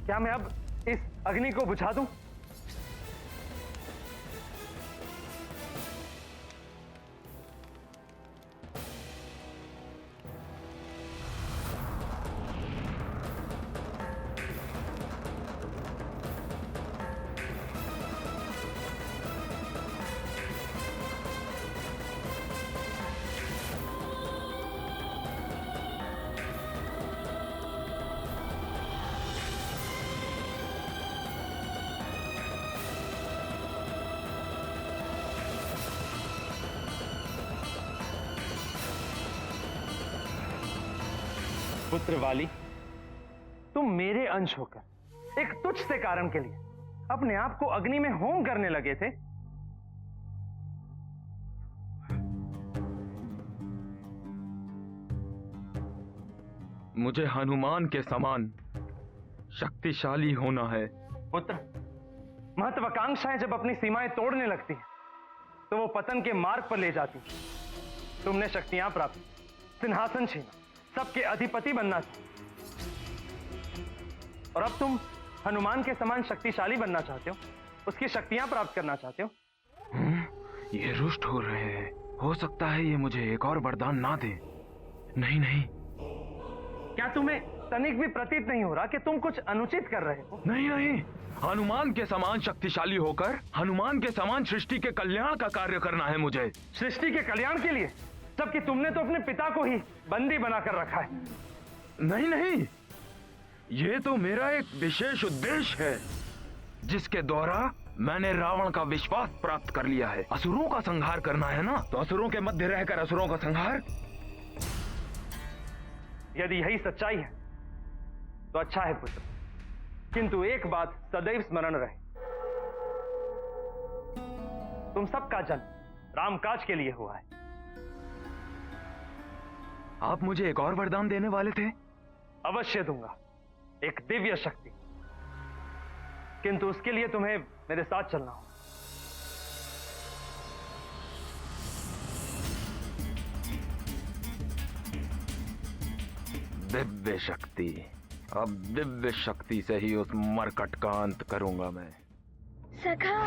क्या मैं अब इस अग्नि को बुझा दूं? पुत्र वाली, तुम मेरे अंश होकर एक तुच्छ से कारण के लिए अपने आप को अग्नि में होम करने लगे थे। मुझे हनुमान के समान शक्तिशाली होना है। पुत्र, महत्वाकांक्षाएं जब अपनी सीमाएं तोड़ने लगती हैं, तो वो पतन के मार्ग पर ले जाती हैं। तुमने शक्तियां प्राप्त, सिंहासन छीना, सबके अधिपति बनना था, और अब तुम हनुमान के समान शक्तिशाली बनना चाहते हो, उसकी शक्तियां प्राप्त करना चाहते हो। ये रुष्ट हो रहे हैं। हो सकता है ये मुझे एक और वरदान ना दे। नहीं नहीं, क्या तुम्हें तनिक भी प्रतीत नहीं हो रहा कि तुम कुछ अनुचित कर रहे हो? नहीं नहीं, हनुमान के समान शक्तिशाली होकर हनुमान के समान सृष्टि के कल्याण का कार्य करना है मुझे। सृष्टि के कल्याण के लिए? जबकि तुमने तो अपने पिता को ही बंदी बनाकर रखा है। नहीं नहीं, ये तो मेरा एक विशेष उद्देश्य है, जिसके द्वारा मैंने रावण का विश्वास प्राप्त कर लिया है। असुरों का संहार करना है ना, तो असुरों के मध्य रहकर असुरों का संहार। यदि यही सच्चाई है तो अच्छा है पुत्र, किंतु एक बात सदैव स्मरण रहे, तुम सबका जन्म रामकाज के लिए हुआ है। आप मुझे एक और वरदान देने वाले थे? अवश्य दूंगा, एक दिव्य शक्ति, किंतु उसके लिए तुम्हें मेरे साथ चलना होगा। दिव्य शक्ति। अब दिव्य शक्ति से ही उस मरकट का अंत करूंगा मैं। सखा,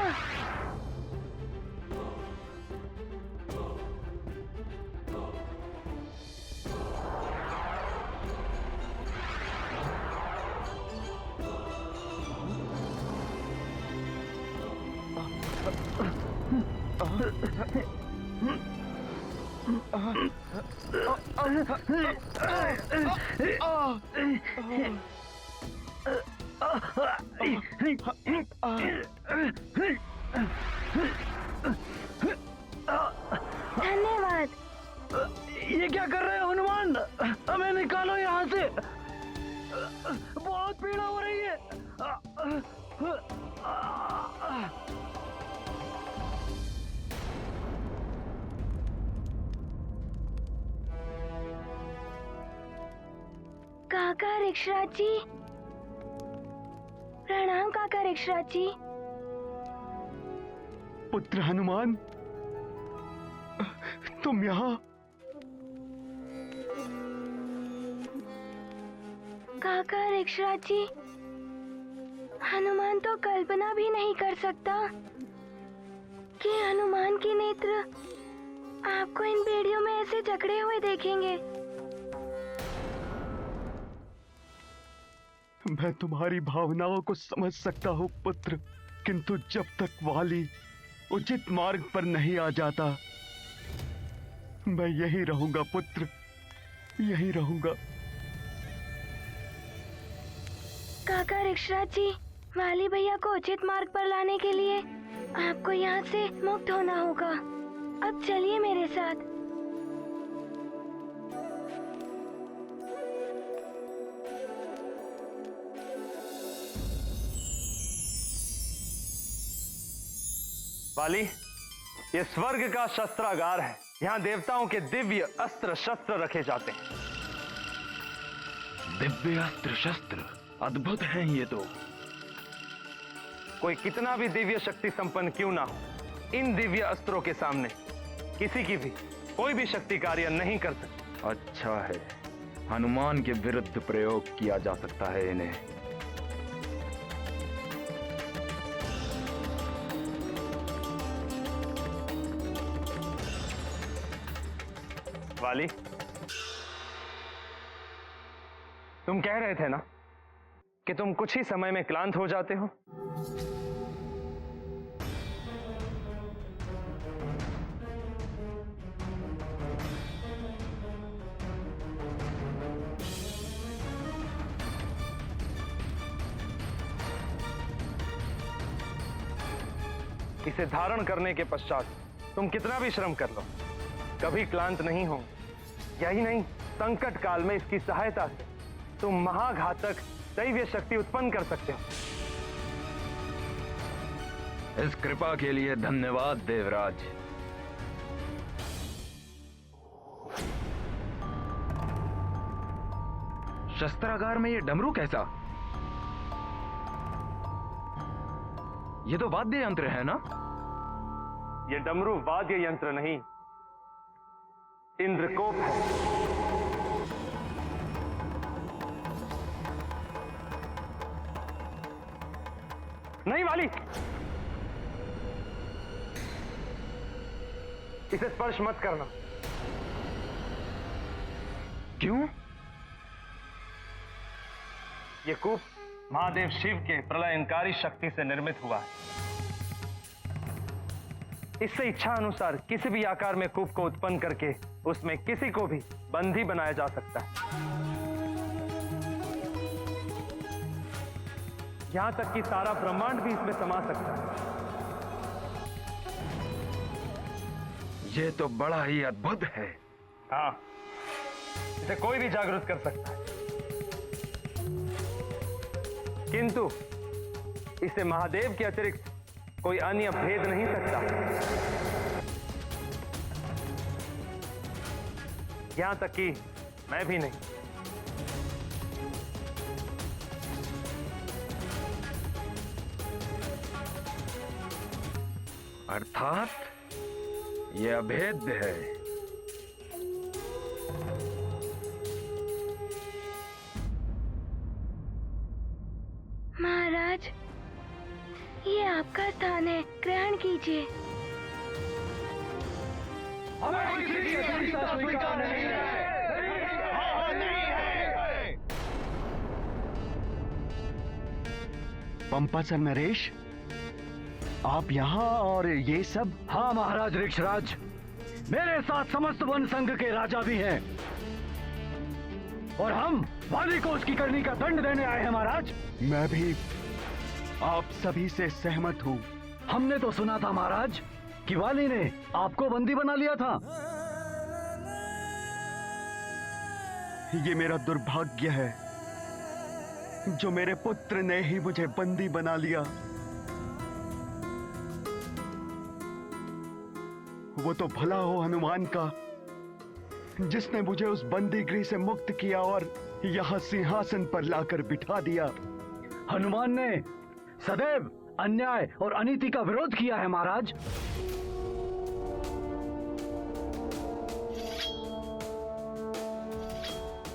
धन्यवाद। ये क्या कर रहे हो हनुमान? हमें निकालो यहाँ से, बहुत पीड़ा हो रही है। काका ऋक्षराज जी, प्रणाम काका ऋक्षराज जी। पुत्र हनुमान, तुम यहाँ? काका ऋक्षराज जी, हनुमान तो कल्पना भी नहीं कर सकता कि हनुमान के नेत्र आपको इन बेड़ियों में ऐसे जकड़े हुए देखेंगे। मैं तुम्हारी भावनाओं को समझ सकता हूँ पुत्र, किंतु जब तक वाली उचित मार्ग पर नहीं आ जाता, मैं यही रहूंगा पुत्र, यही रहूंगा। काका ऋक्षराज जी, वाली भैया को उचित मार्ग पर लाने के लिए आपको यहाँ से मुक्त होना होगा। अब चलिए मेरे साथ। वाली, ये स्वर्ग का शस्त्रागार है। यहाँ देवताओं के दिव्य अस्त्र शस्त्र रखे जाते हैं। दिव्य अस्त्र शस्त्र अद्भुत हैं ये तो। कोई कितना भी दिव्य शक्ति संपन्न क्यों ना हो, इन दिव्य अस्त्रों के सामने किसी की भी कोई भी शक्ति कार्य नहीं कर सकती। अच्छा है, हनुमान के विरुद्ध प्रयोग किया जा सकता है इन्हें। वाली, तुम कह रहे थे ना कि तुम कुछ ही समय में क्लांत हो जाते हो। इसे धारण करने के पश्चात तुम कितना भी श्रम कर लो, कभी क्लांत नहीं होंगे। यही नहीं, संकट काल में इसकी सहायता से तुम महाघातक दैवीय शक्ति उत्पन्न कर सकते हो। इस कृपा के लिए धन्यवाद देवराज। शस्त्रागार में ये डमरू कैसा? ये तो वाद्य यंत्र है ना? ये डमरू वाद्य यंत्र नहीं, इंद्रकोप है। नहीं वाली, इसे स्पर्श मत करना। क्यों? ये कूप महादेव शिव के प्रलयंकारी शक्ति से निर्मित हुआ है। इससे इच्छा अनुसार किसी भी आकार में कूप को उत्पन्न करके उसमें किसी को भी बंदी बनाया जा सकता है। यहां तक कि सारा ब्रह्मांड भी इसमें समा सकता है। ये तो बड़ा ही अद्भुत है। हाँ, इसे कोई भी जागृत कर सकता है, किंतु इसे महादेव के अतिरिक्त कोई अन्य भेद नहीं सकता। यहां तक कि मैं भी नहीं। अर्थात ये अभेद्य है। महाराज, ये आपका स्थान है, ग्रहण कीजिए। पंपासन नरेश, आप यहाँ और ये सब? हाँ महाराज ऋक्षराज, मेरे साथ समस्त वन संघ के राजा भी हैं और हम वाली को उसकी करनी का दंड देने आए हैं महाराज। मैं भी आप सभी से सहमत हूँ। हमने तो सुना था महाराज कि वाली ने आपको बंदी बना लिया था। ये मेरा दुर्भाग्य है जो मेरे पुत्र ने ही मुझे बंदी बना लिया। वो तो भला हो हनुमान का, जिसने मुझे उस बंदी गृह से मुक्त किया और यहाँ सिंहासन पर लाकर बिठा दिया। हनुमान ने सदैव अन्याय और अनीति का विरोध किया है महाराज।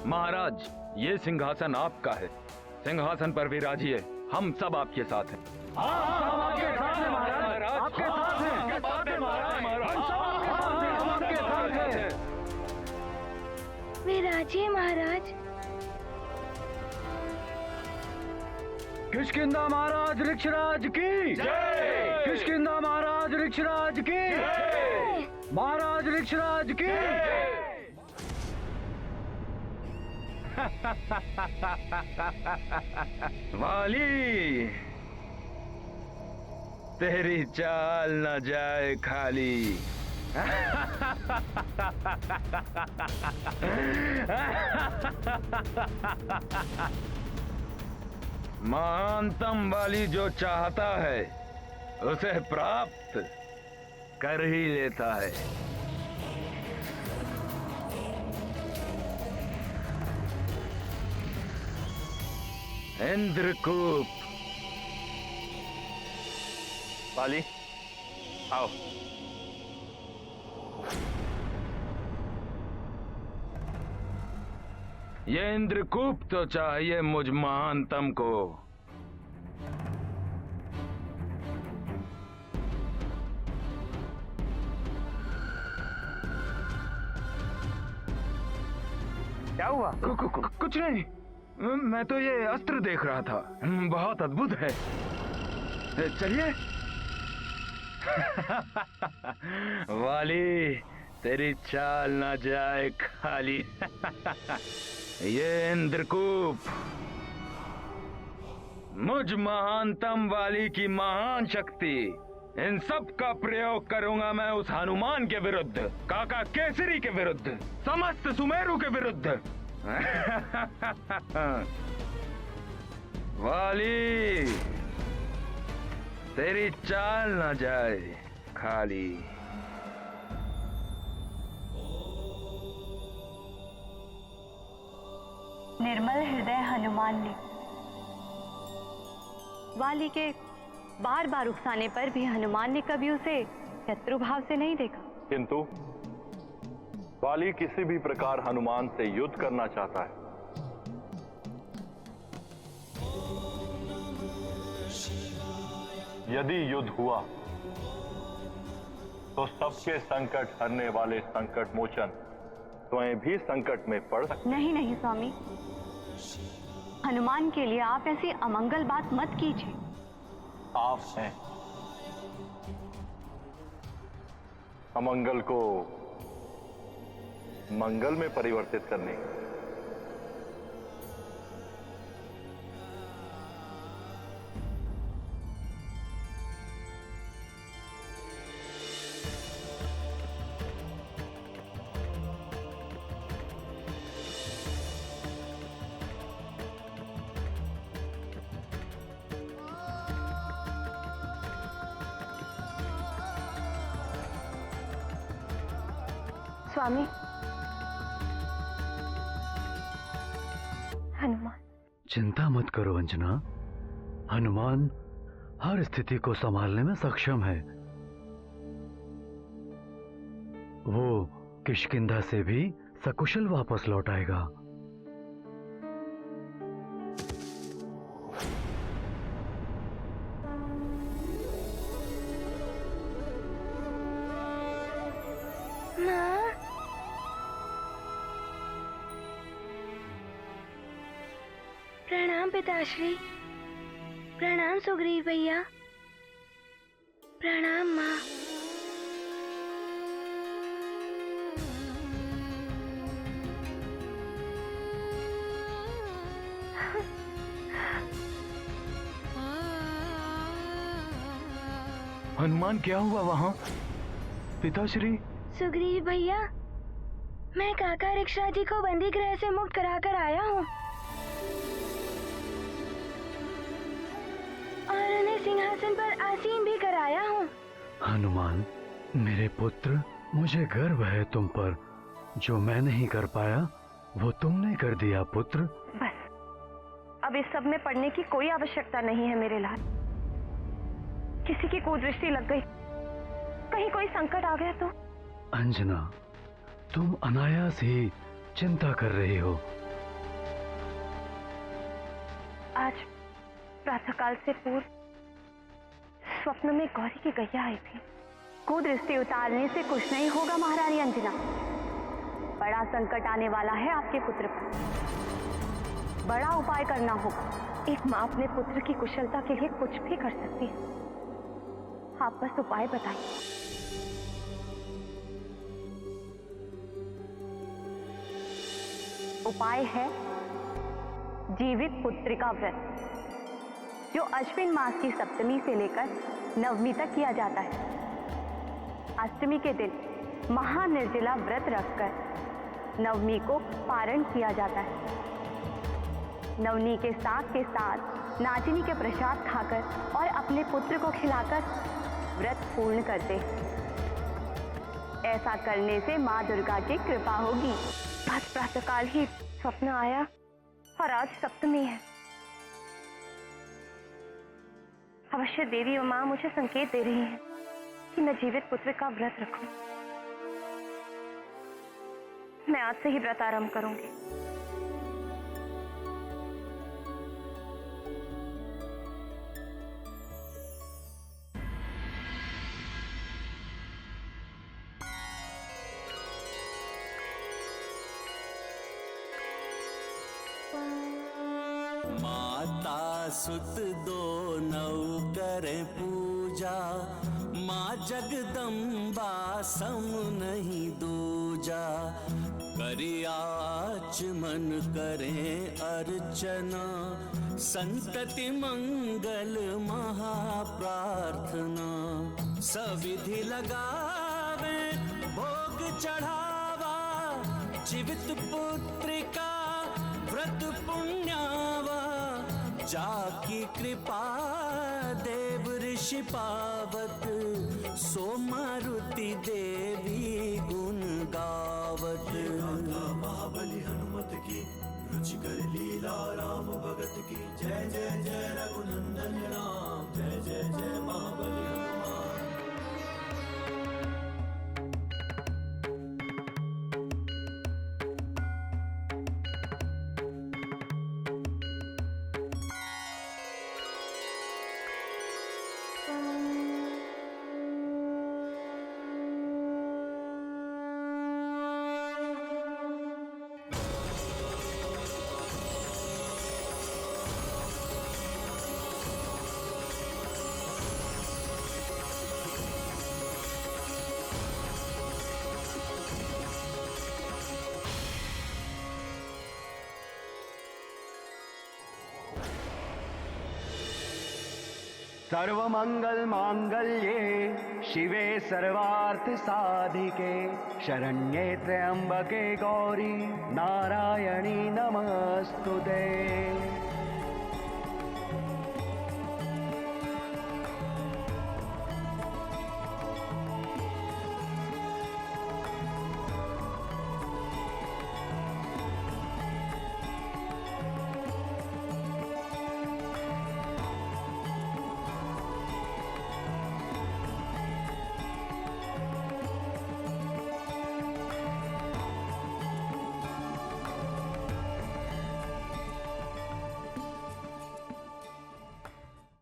महाराज, ये सिंहासन आपका है, सिंहासन पर विराजिए। हम सब आपके साथ हैं। आपके साथ हैं महाराज, आपके साथ हैं, आपके साथ हैं महाराज, हम सब आपके साथ हैं। विराजिए महाराज। किष्किंधा महाराज ऋक्षराज की जय। किष्किंधा महाराज ऋक्षराज की जय। महाराज ऋक्षराज की वाली, तेरी चाल न जाए खाली। महानतम वाली जो चाहता है उसे प्राप्त कर ही लेता है। इंद्रकूप। वाली, आओ। ये इंद्रकूप तो चाहिए मुझ महानतम को। क्या हुआ? कुछ नहीं, मैं तो ये अस्त्र देख रहा था, बहुत अद्भुत है। चलिए। वाली, तेरी चाल ना जाए खाली। ये इंद्रकूप मुझ महानतम वाली की महान शक्ति, इन सब का प्रयोग करूंगा मैं उस हनुमान के विरुद्ध, काका केसरी के विरुद्ध, समस्त सुमेरु के विरुद्ध। वाली, तेरी चाल ना जाए खाली। निर्मल हृदय हनुमान ने वाली के बार बार उकसाने पर भी हनुमान ने कभी उसे शत्रु भाव से नहीं देखा। किंतु वाली किसी भी प्रकार हनुमान से युद्ध करना चाहता है। यदि युद्ध हुआ तो सबके संकट हरने वाले संकट मोचन स्वयं भी संकट में पड़ सकते। नहीं नहीं स्वामी, हनुमान के लिए आप ऐसी अमंगल बात मत कीजिए। आप हैं अमंगल को मंगल में परिवर्तित करने। स्वामी, हनुमान। चिंता मत करो अंजना, हनुमान हर स्थिति को संभालने में सक्षम है। वो किष्किंधा से भी सकुशल वापस लौट आएगा। माँ, प्रणाम पिताश्री। प्रणाम सुग्रीव भैया। प्रणाम माँ। हनुमान, क्या हुआ वहां? पिताश्री। सुग्रीव भैया, मैं काका रिक्शा जी को बंदी गृह से मुक्त कराकर आया हूँ और उन्हें सिंहासन पर आसीन भी कराया हूँ। हनुमान मेरे पुत्र, मुझे गर्व है तुम पर। जो मैं नहीं कर पाया वो तुमने कर दिया पुत्र। बस, अब इस सब में पढ़ने की कोई आवश्यकता नहीं है मेरे लाल। किसी की कुदृष्टि लग गई, कहीं कोई संकट आ गया तो। अंजना, तुम अनायास ही चिंता कर रही हो। आज प्रातःकाल से पूर्व स्वप्न में गौरी की गैया आई थी। कुदृष्टि उतारने से कुछ नहीं होगा महारानी अंजना। बड़ा संकट आने वाला है आपके पुत्र पर। बड़ा उपाय करना होगा। एक माँ अपने पुत्र की कुशलता के लिए कुछ भी कर सकती है। आप बस उपाय बताइए। उपाय है जीवित पुत्रिका व्रत, जो अश्विन मास की सप्तमी से लेकर नवमी तक किया जाता है। अष्टमी के दिन महानिर्जला व्रत रखकर नवमी को पारण किया जाता है। नवमी के साथ नाचिनी के प्रसाद खाकर और अपने पुत्र को खिलाकर व्रत पूर्ण करते हैं। ऐसा करने से माँ दुर्गा की कृपा होगी। आज प्रातःकाल ही स्वप्न आया और आज सप्तमी है। अवश्य देवी और माँ मुझे संकेत दे रही हैं कि मैं जीवित पुत्र का व्रत रखूं। मैं आज से ही व्रत आरंभ करूंगी। माता सुत दो नौ करें पूजा, माँ जगदम्बा सम नहीं दूजा। करियाच मन करें अर्चना, संतति मंगल महाप्रार्थना। सविधि लगावे भोग चढ़ावा, जीवित पुत्रिका व्रत पुण्यावा। जाकी कृपा देव ऋषि पावत, सो मारुति देवी गुण गावत। महाबली हनुमत की रुचिकर लीला राम भगत की। जय जय जय रघुनंदन राम, जय जय जय महाबली हनुमान। सर्वमंगल मांगल्ये शिवे सर्वार्थ साधिके, शरण्ये त्र्यंबके गौरी नारायणी नमस्तुते।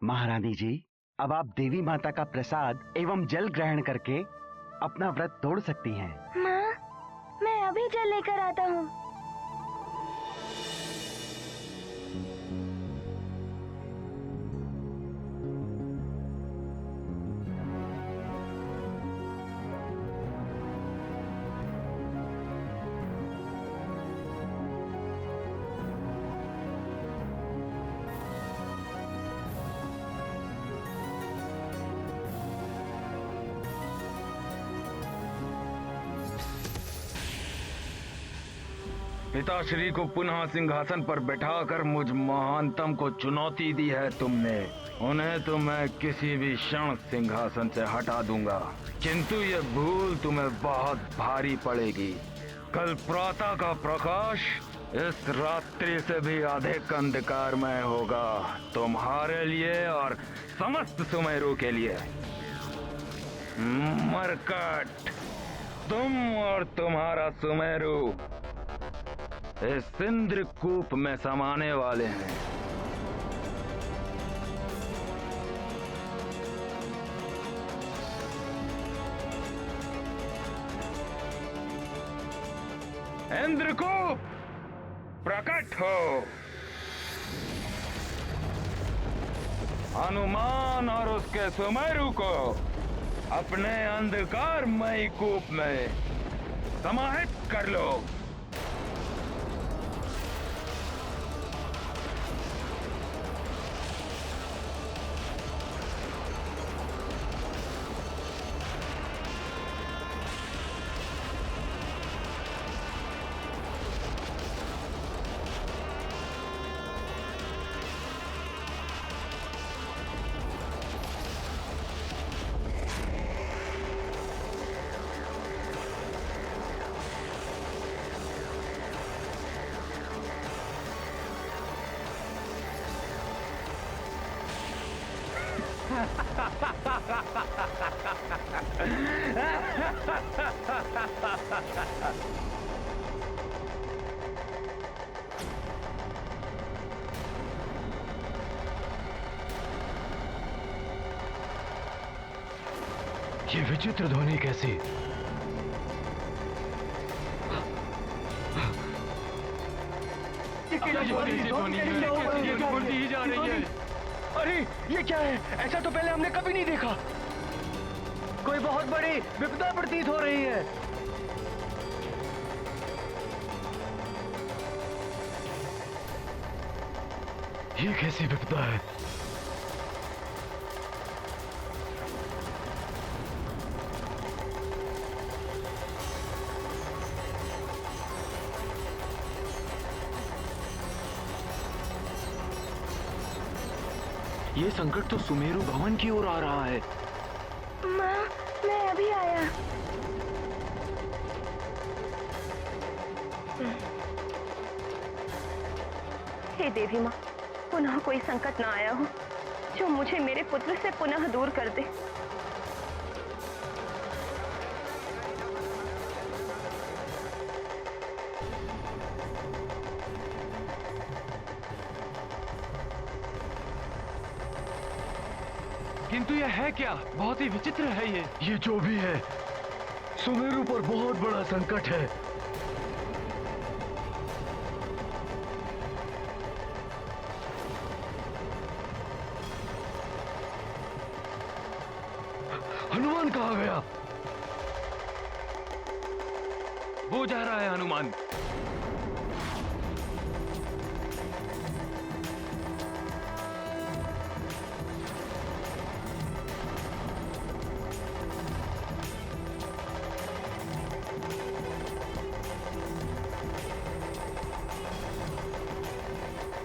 महारानी जी, अब आप देवी माता का प्रसाद एवं जल ग्रहण करके अपना व्रत तोड़ सकती हैं। माँ, मैं अभी जल लेकर आता हूँ। पिताश्री को पुनः सिंहासन पर बैठाकर मुझ महानतम को चुनौती दी है तुमने। उन्हें तो मैं किसी भी क्षण सिंहासन से हटा दूंगा, किंतु ये भूल तुम्हें बहुत भारी पड़ेगी। कल प्रातः का प्रकाश इस रात्रि से भी अधिक अंधकारमय होगा, तुम्हारे लिए और समस्त सुमेरु के लिए। मरकट, तुम और तुम्हारा सुमेरु इस इंद्रकूप में समाने वाले हैं। इंद्रकूप प्रकट हो। हनुमान और उसके सुमेरु को अपने अंधकारमयी कूप में समाहित कर लो। ये विचित्र ध्वनि कैसी? ये ही जा रही है। अरे ये क्या है? ऐसा तो पहले हमने कभी नहीं देखा। कोई बहुत बड़ी विपदा प्रतीत हो रही है। ये कैसी विपदा है? ये संकट तो सुमेरु भवन की ओर आ रहा है। माँ, मैं अभी आया। हे देवी माँ, पुनः कोई संकट ना आया हो जो मुझे मेरे पुत्र से पुनः दूर कर दे। किंतु यह है क्या? बहुत ही विचित्र है ये। ये जो भी है, सुमेरु पर बहुत बड़ा संकट है। हनुमान कहाँ गया? वो जा रहा है हनुमान।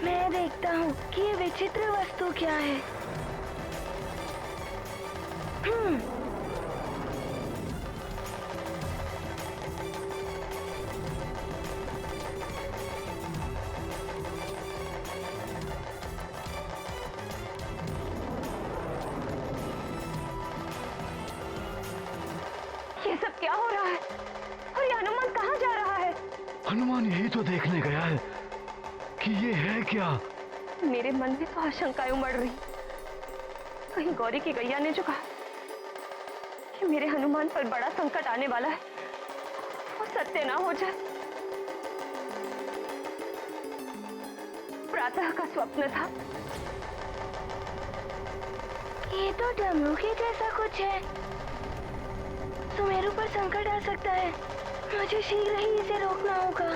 मैं देखता हूँ कि ये विचित्र वस्तु क्या है। ये सब क्या हो रहा है? और ये हनुमान कहाँ जा रहा है? हनुमान यही तो देखने गया है कि ये है क्या। मेरे मन में तो आशंकाएं उमड़ रही। कहीं गौरी की गैया ने जो कहा कि मेरे हनुमान पर बड़ा संकट आने वाला है वो सत्य ना हो जाए। प्रातः का स्वप्न था। ये तो डमरू के जैसा कुछ है। सुमेरु पर संकट आ सकता है। मुझे शीघ्र ही इसे रोकना होगा।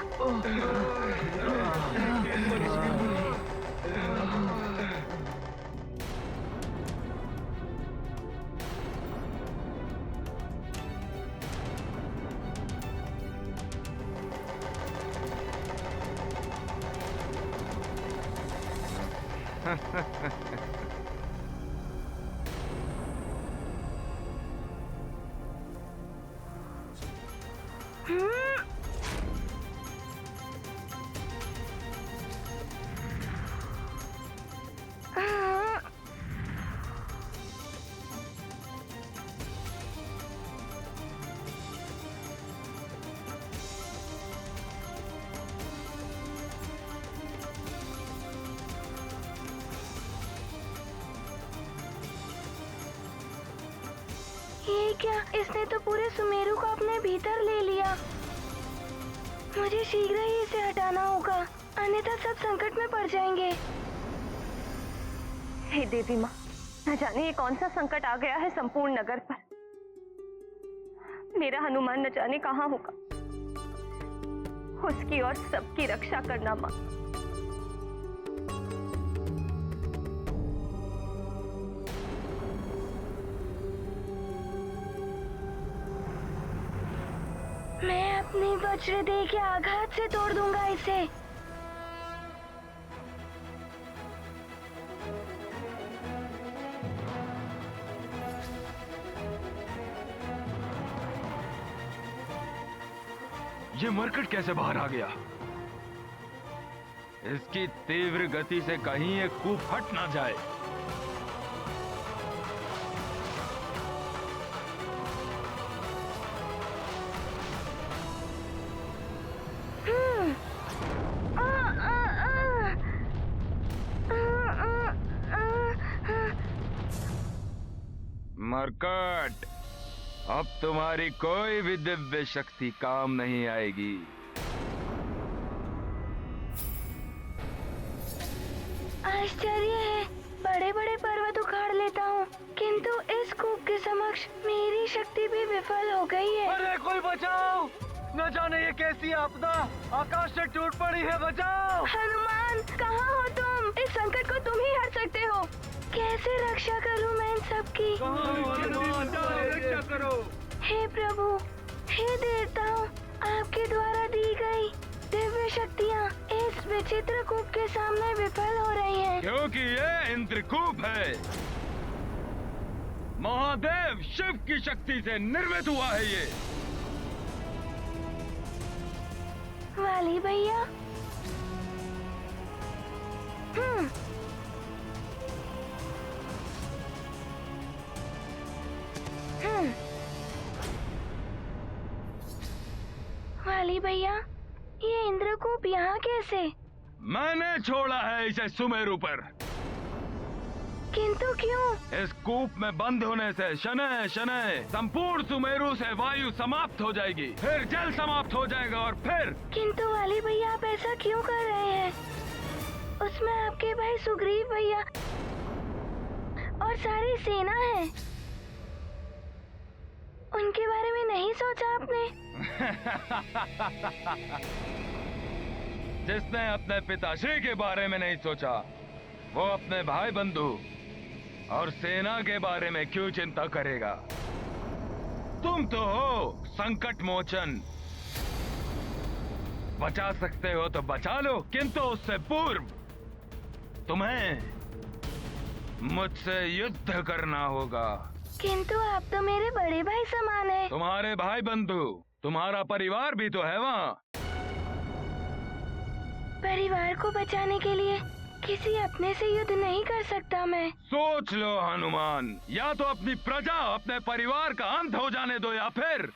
ये क्या? इसने तो पूरे सुमेरु को अपने भीतर ले लिया। मुझे शीघ्र ही इसे हटाना होगा, अन्यथा सब संकट में पड़ जाएंगे। हे देवी माँ, न जाने ये कौन सा संकट आ गया है संपूर्ण नगर पर। मेरा हनुमान न जाने कहाँ होगा। उसकी और सबकी रक्षा करना माँ। मैं अपनी वज्र दे के आघात से तोड़ दूंगा इसे। ये मरकट कैसे बाहर आ गया? इसकी तीव्र गति से कहीं ये कूप फट ना जाए। मरकट, अब तुम्हारी कोई भी दिव्य शक्ति काम नहीं आएगी। आश्चर्य है, बड़े बड़े पर्वत उखाड़ लेता हूँ, किंतु इस कूप के समक्ष मेरी शक्ति भी विफल हो गई है। अरे कोई बचाओ! न जाने ये कैसी आपदा आकाश से टूट पड़ी है, बचाओ! हनुमान, कहाँ हो तुम? इस संकट को तुम ही हट सकते हो। कैसे रक्षा करूँ मैं इन सबकी? रक्षा करो! हे प्रभु, हे देवताओं, आपके द्वारा दी गई दिव्य शक्तियाँ इस विचित्र कूप के सामने विफल हो रही हैं। क्योंकि ये इंद्रकूप है, महादेव शिव की शक्ति से निर्मित हुआ है ये। वाली भैया, वाली भैया, ये इंद्रकूप यहाँ कैसे? मैंने छोड़ा है इसे सुमेरु पर। किंतु क्यों? इस कूप में बंद होने से शनैः शनैः संपूर्ण सुमेरु से वायु समाप्त हो जाएगी, फिर जल समाप्त हो जाएगा और फिर। किंतु वाली भैया, आप ऐसा क्यों कर रहे हैं? उसमें आपके भाई सुग्रीव भैया और सारी सेना है, उनके बारे में नहीं सोचा आपने? जिसने अपने पिताश्री के बारे में नहीं सोचा, वो अपने भाई बंधु और सेना के बारे में क्यों चिंता करेगा? तुम तो हो संकट मोचन, बचा सकते हो तो बचा लो, किंतु उससे पूर्व तुम्हें मुझसे युद्ध करना होगा। किंतु आप तो मेरे बड़े भाई समान हैं। तुम्हारे भाई बंधु, तुम्हारा परिवार भी तो है वहाँ। परिवार को बचाने के लिए किसी अपने से युद्ध नहीं कर सकता मैं। सोच लो हनुमान, या तो अपनी प्रजा, अपने परिवार का अंत हो जाने दो, या फिर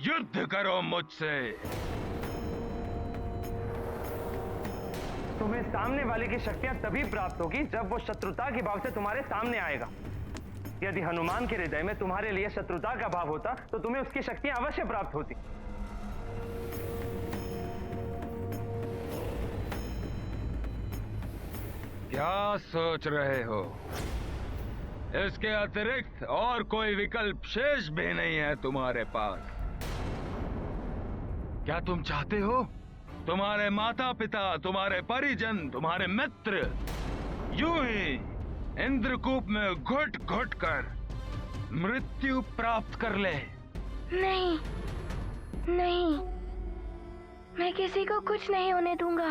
युद्ध करो मुझसे। तुम्हें सामने वाले की शक्तियां तभी प्राप्त होगी जब वो शत्रुता के भाव से तुम्हारे सामने आएगा। यदि हनुमान के हृदय में तुम्हारे लिए शत्रुता का भाव होता तो तुम्हें उसकी शक्तियां अवश्य प्राप्त होती। क्या सोच रहे हो? इसके अतिरिक्त और कोई विकल्प शेष भी नहीं है तुम्हारे पास। क्या तुम चाहते हो तुम्हारे माता पिता, तुम्हारे परिजन, तुम्हारे मित्र यूं ही इंद्रकूप में घुट घुट कर मृत्यु प्राप्त कर ले? नहीं, नहीं, मैं किसी को कुछ नहीं होने दूंगा।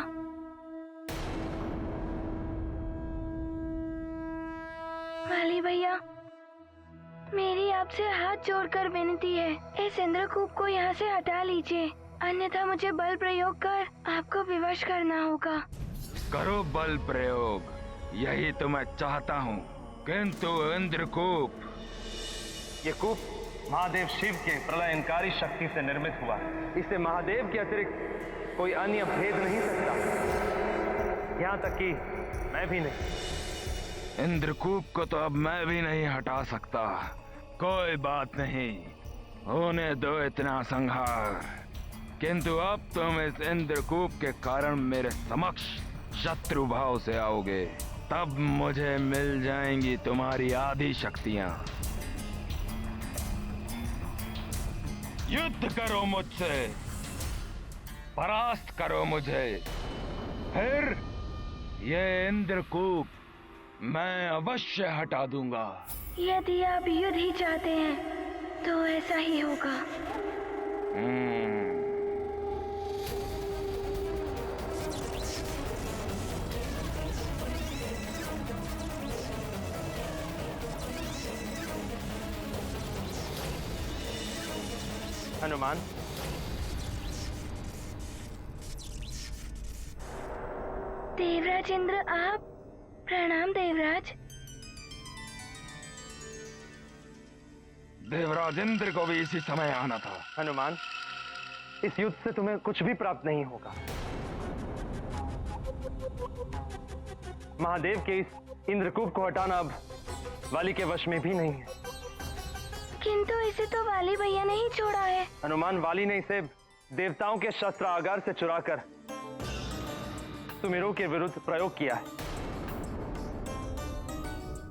वाली भैया, मेरी आपसे हाथ जोड़कर विनती है, इस इंद्रकूप को यहाँ से हटा लीजिए, अन्यथा मुझे बल प्रयोग कर आपको विवश करना होगा। करो बल प्रयोग, यही तो मैं चाहता हूँ, किंतु इंद्रकूप, ये कूप महादेव शिव के प्रलयंकारी शक्ति से निर्मित हुआ है। इसे महादेव के अतिरिक्त कोई अन्य भेद नहीं सकता, यहाँ तक कि मैं भी नहीं। इंद्रकूप को तो अब मैं भी नहीं हटा सकता। कोई बात नहीं, होने दो इतना संहार, किंतु अब तुम इस इंद्रकूप के कारण मेरे समक्ष शत्रु भाव से आओगे, तब मुझे मिल जाएंगी तुम्हारी आधी शक्तियां। युद्ध करो मुझसे, परास्त करो मुझे, फिर ये इंद्रकूप मैं अवश्य हटा दूंगा। यदि आप युद्ध ही चाहते हैं तो ऐसा ही होगा। हनुमान, देवराज इंद्र, आप? प्रणाम देवराज। देवराज इंद्र को भी इसी समय आना था। हनुमान, इस युद्ध से तुम्हें कुछ भी प्राप्त नहीं होगा। महादेव के इस इंद्रकूप को हटाना अब वाली के वश में भी नहीं है। किंतु इसे तो वाली भैया ने ही छोड़ा है। हनुमान, वाली ने इसे देवताओं के शस्त्रागार से चुराकर सुमेरु के विरुद्ध प्रयोग किया है।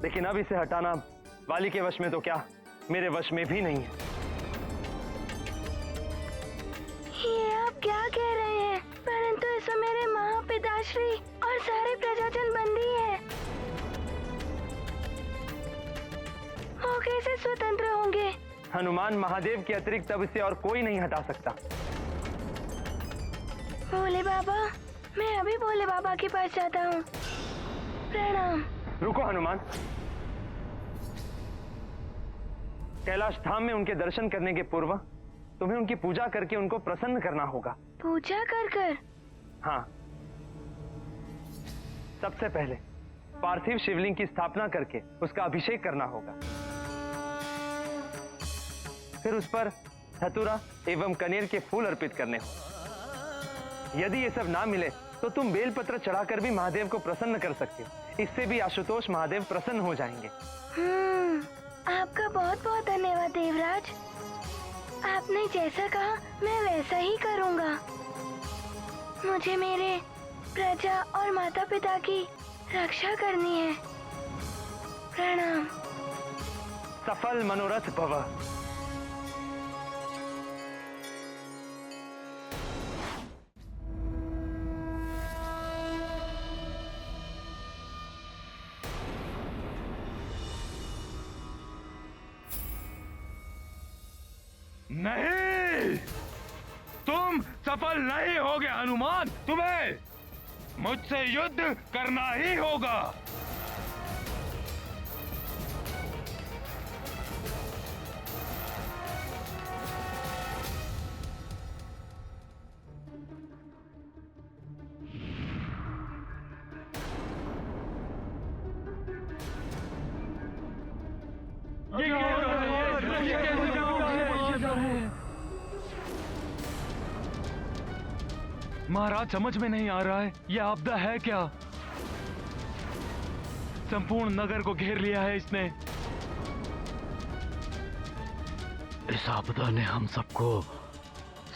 लेकिन अब इसे हटाना वाली के वश में तो क्या, मेरे वश में भी नहीं है। ये आप क्या कह रहे हैं? परंतु इसमें मेरे महापिताश्री और सारे प्रजाजन बंदी हैं। वो कैसे स्वतंत्र होंगे? हनुमान, महादेव के अतिरिक्त अब इसे और कोई नहीं हटा सकता। भोले बाबा, मैं अभी भोले बाबा के पास जाता हूँ। प्रणाम। रुको हनुमान, कैलाश धाम में उनके दर्शन करने के पूर्व तुम्हें उनकी पूजा करके उनको प्रसन्न करना होगा। पूजा कर कर? हाँ, सबसे पहले पार्थिव शिवलिंग की स्थापना करके उसका अभिषेक करना होगा। फिर उस पर धतूरा एवं कनेर के फूल अर्पित करने हों। यदि ये सब ना मिले तो तुम बेलपत्र चढ़ाकर भी महादेव को प्रसन्न कर सकते हो। इससे भी आशुतोष महादेव प्रसन्न हो जाएंगे। आपका बहुत बहुत धन्यवाद देवराज। आपने जैसा कहा मैं वैसा ही करूंगा। मुझे मेरे प्रजा और माता पिता की रक्षा करनी है। प्रणाम। सफल मनोरथ भव। नहीं, तुम सफल नहीं होगे हनुमान। तुम्हें मुझसे युद्ध करना ही होगा। महाराज, समझ में नहीं आ रहा है, यह आपदा है क्या? संपूर्ण नगर को घेर लिया है इसने। इस आपदा ने हम सबको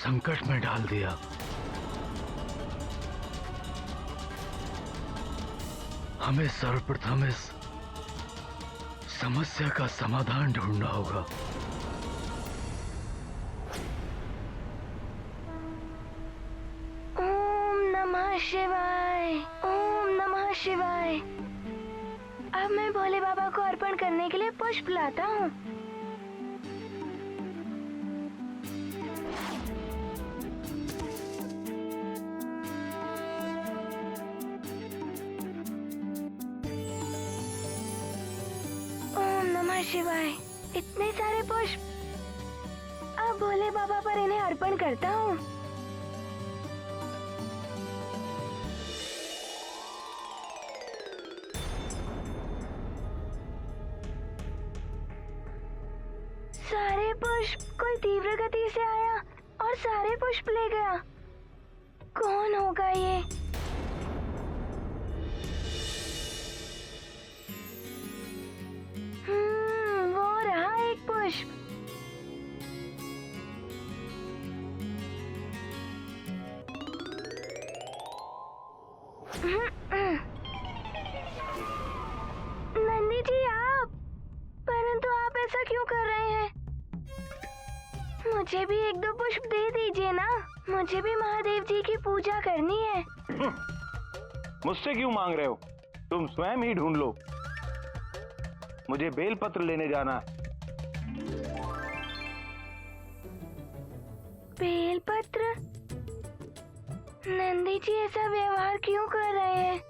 संकट में डाल दिया। हमें सर्वप्रथम इस समस्या का समाधान ढूंढना होगा। शिवाय, ओम नमः शिवाय। अब मैं भोले बाबा को अर्पण करने के लिए पुष्प लाता हूँ। ओम नमः शिवाय। इतने सारे पुष्प। अब भोले बाबा पर इन्हें अर्पण करता हूँ। सारे पुष्प कोई तीव्र गति से आया और सारे पुष्प ले गया। कौन होगा ये? वो रहा एक पुष्प। नंदी जी आप, परंतु आप ऐसा क्यों कर रहे हैं? मुझे भी एक दो पुष्प दे दीजिए ना। मुझे भी महादेव जी की पूजा करनी है। मुझसे क्यों मांग रहे हो? तुम स्वयं ही ढूंढ लो। मुझे बेलपत्र लेने जाना है। बेलपत्र? नंदी जी ऐसा व्यवहार क्यों कर रहे हैं?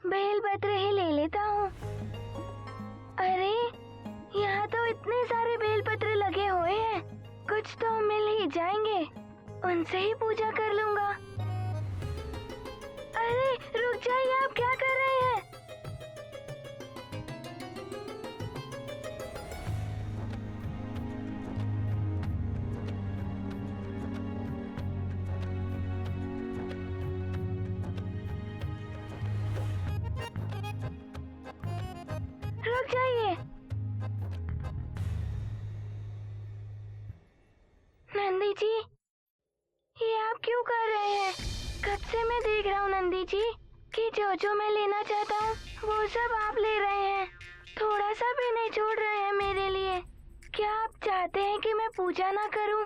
बेलपत्र ही ले लेता हूँ। अरे, यहाँ तो इतने सारे बेलपत्र लगे हुए हैं, कुछ तो मिल ही जाएंगे। उनसे ही पूजा कर लूंगा। अरे रुक जाइए, आप क्या कर रहे हैं? रुक जाइए। नंदी जी, ये आप क्यों कर रहे हैं? कब से मैं देख रहा हूँ नंदी जी, कि जो मैं लेना चाहता हूँ वो सब आप ले रहे हैं, थोड़ा सा भी नहीं छोड़ रहे हैं मेरे लिए। क्या आप चाहते हैं कि मैं पूजा ना करूँ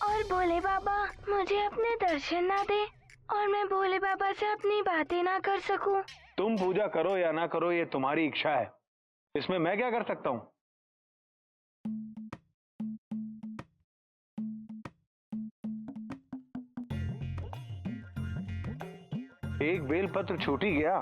और भोले बाबा मुझे अपने दर्शन ना दे और मैं भोले बाबा से अपनी बातें ना कर सकूं? तुम पूजा करो या ना करो ये तुम्हारी इच्छा है, इसमें मैं क्या कर सकता हूँ? एक बेलपत्र छूट ही गया।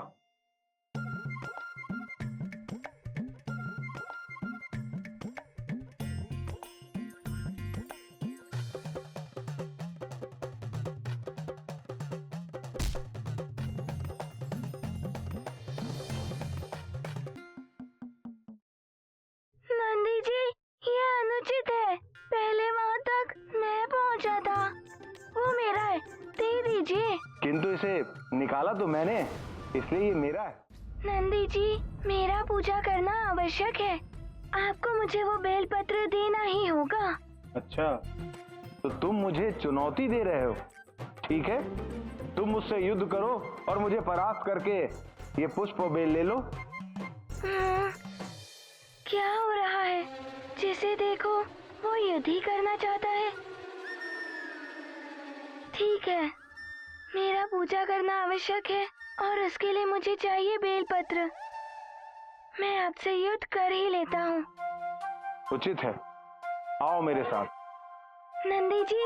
नंदी जी, ये अनुचित है। पहले वहाँ तक मैं पहुँचा था, वो मेरा है, दे दीजिए। किंतु इसे निकाला तो मैंने, इसलिए ये मेरा है। नंदी जी, मेरा पूजा करना आवश्यक है, आपको मुझे वो बेलपत्र देना ही होगा। अच्छा, तो तुम मुझे चुनौती दे रहे हो? ठीक है, तुम मुझसे युद्ध करो और मुझे परास्त करके ये पुष्प और बेल ले लो। क्या हो रहा है? जिसे देखो वो युद्ध ही करना चाहता है। ठीक है, मेरा पूजा करना आवश्यक है और उसके लिए मुझे चाहिए बेलपत्र। मैं आपसे युद्ध कर ही लेता हूँ। उचित है, आओ मेरे साथ। नंदी जी,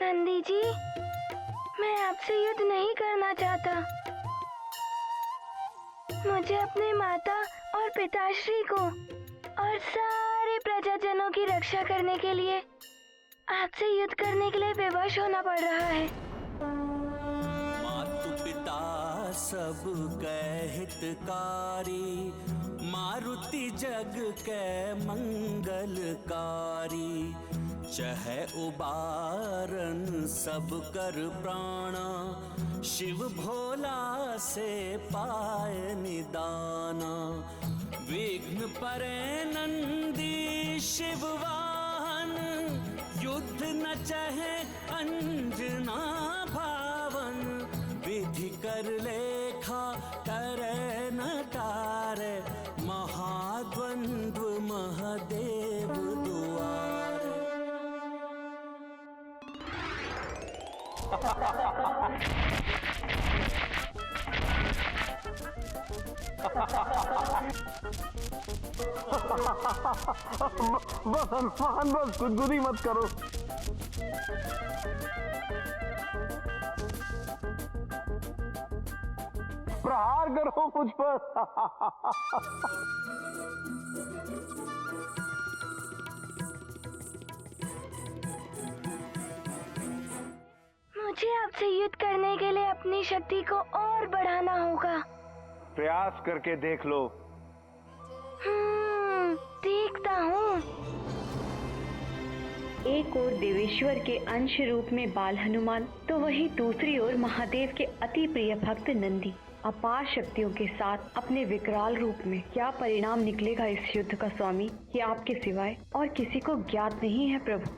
नंदी जी, मैं आपसे युद्ध नहीं करना चाहता। मुझे अपने माता और पिताश्री को और सारे प्रजाजनों की रक्षा करने के लिए आपसे युद्ध करने के लिए विवश होना पड़ रहा है। मातु पिता सब कै हितकारी, मारुति जग कै मंगलकारी। चहे उबारन सब कर प्राणा, शिव भोला से पाय निदाना। विघ्न परे नंदी शिव वाहन, युद्ध न चहे अंजना भावन। विधि कर लेखा करे न तारे, महाद्वंद्व महादेव दुआरे। बस गुदगुदी मत करो। प्रहार करो मुझ पर। मुझे आपसे युद्ध करने के लिए अपनी शक्ति को और बढ़ाना होगा। प्रयास करके देख लो। देखता हूँ। एक ओर देवेश्वर के अंश रूप में बाल हनुमान, तो वहीं दूसरी ओर महादेव के अति प्रिय भक्त नंदी अपार शक्तियों के साथ अपने विकराल रूप में। क्या परिणाम निकलेगा इस युद्ध का स्वामी, ये आपके सिवाय और किसी को ज्ञात नहीं है प्रभु।